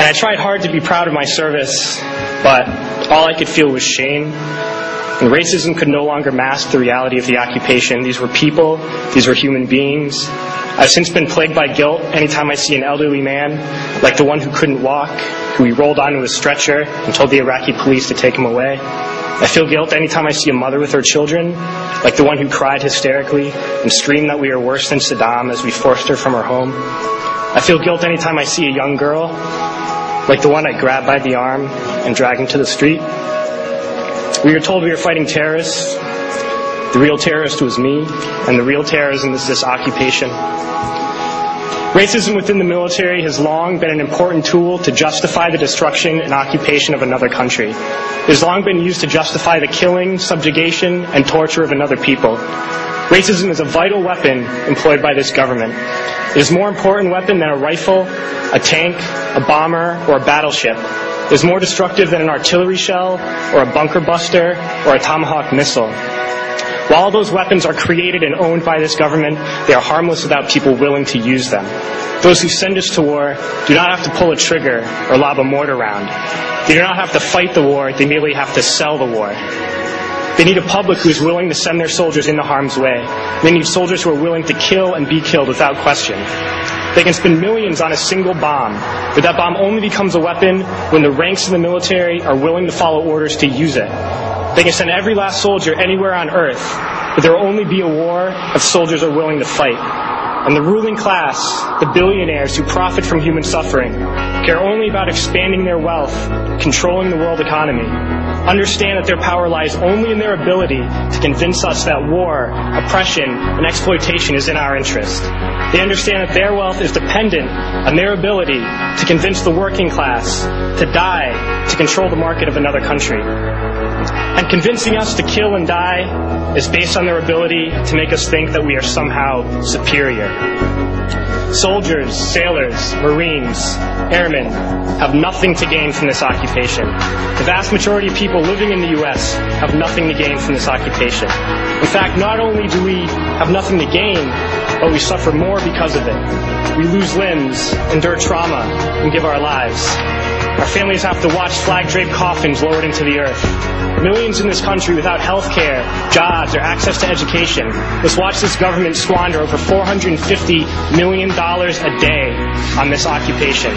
I tried hard to be proud of my service, but all I could feel was shame. And racism could no longer mask the reality of the occupation. These were people. These were human beings. I've since been plagued by guilt anytime I see an elderly man, like the one who couldn't walk, who we rolled onto a stretcher and told the Iraqi police to take him away. I feel guilt anytime I see a mother with her children, like the one who cried hysterically and screamed that we are worse than Saddam as we forced her from her home. I feel guilt anytime I see a young girl, like the one I grabbed by the arm and dragged into the street. We were told we were fighting terrorists. The real terrorist was me, and the real terrorism is this occupation. Racism within the military has long been an important tool to justify the destruction and occupation of another country. It has long been used to justify the killing, subjugation, and torture of another people. Racism is a vital weapon employed by this government. It is a more important weapon than a rifle, a tank, a bomber, or a battleship. It is more destructive than an artillery shell, or a bunker buster, or a Tomahawk missile. While all those weapons are created and owned by this government, they are harmless without people willing to use them. Those who send us to war do not have to pull a trigger or lob a mortar round. They do not have to fight the war, they merely have to sell the war. They need a public who is willing to send their soldiers into harm's way. They need soldiers who are willing to kill and be killed without question. They can spend millions on a single bomb, but that bomb only becomes a weapon when the ranks of the military are willing to follow orders to use it. They can send every last soldier anywhere on earth, but there will only be a war if soldiers are willing to fight. And the ruling class, the billionaires who profit from human suffering, care only about expanding their wealth, controlling the world economy. Understand that their power lies only in their ability to convince us that war, oppression, and exploitation is in our interest. They understand that their wealth is dependent on their ability to convince the working class to die to control the market of another country. And convincing us to kill and die is based on their ability to make us think that we are somehow superior. Soldiers, sailors, Marines, airmen have nothing to gain from this occupation. The vast majority of people living in the U.S. have nothing to gain from this occupation. In fact, not only do we have nothing to gain, but we suffer more because of it. We lose limbs, endure trauma, and give our lives. Our families have to watch flag-draped coffins lowered into the earth. Millions in this country without health care, jobs, or access to education must watch this government squander over $450 million a day on this occupation.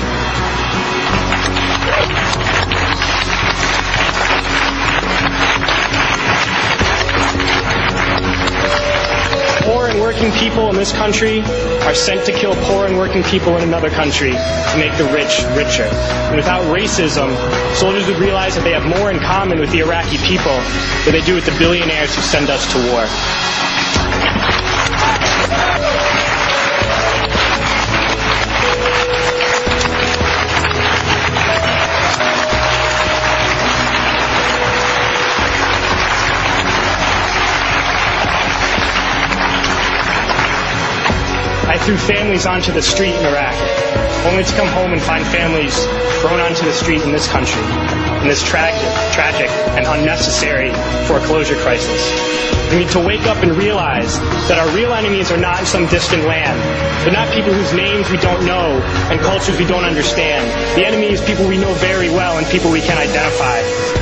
Poor and working people in this country are sent to kill poor and working people in another country to make the rich richer. And without racism, soldiers would realize that they have more in common with the Iraqi people than they do with the billionaires who send us to war. I threw families onto the street in Iraq, only to come home and find families thrown onto the street in this country, in this tragic and unnecessary foreclosure crisis. We need to wake up and realize that our real enemies are not in some distant land. They're not people whose names we don't know and cultures we don't understand. The enemy is people we know very well and people we can identify.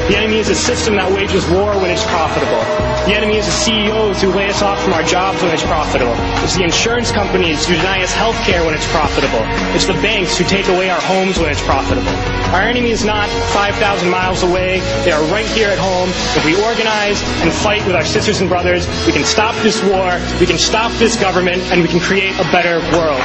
The enemy is a system that wages war when it's profitable. The enemy is the CEOs who lay us off from our jobs when it's profitable. It's the insurance companies who deny us health care when it's profitable. It's the banks who take away our homes when it's profitable. Our enemy is not 5,000 miles away. They are right here at home. If we organize and fight with our sisters and brothers, we can stop this war, we can stop this government, and we can create a better world.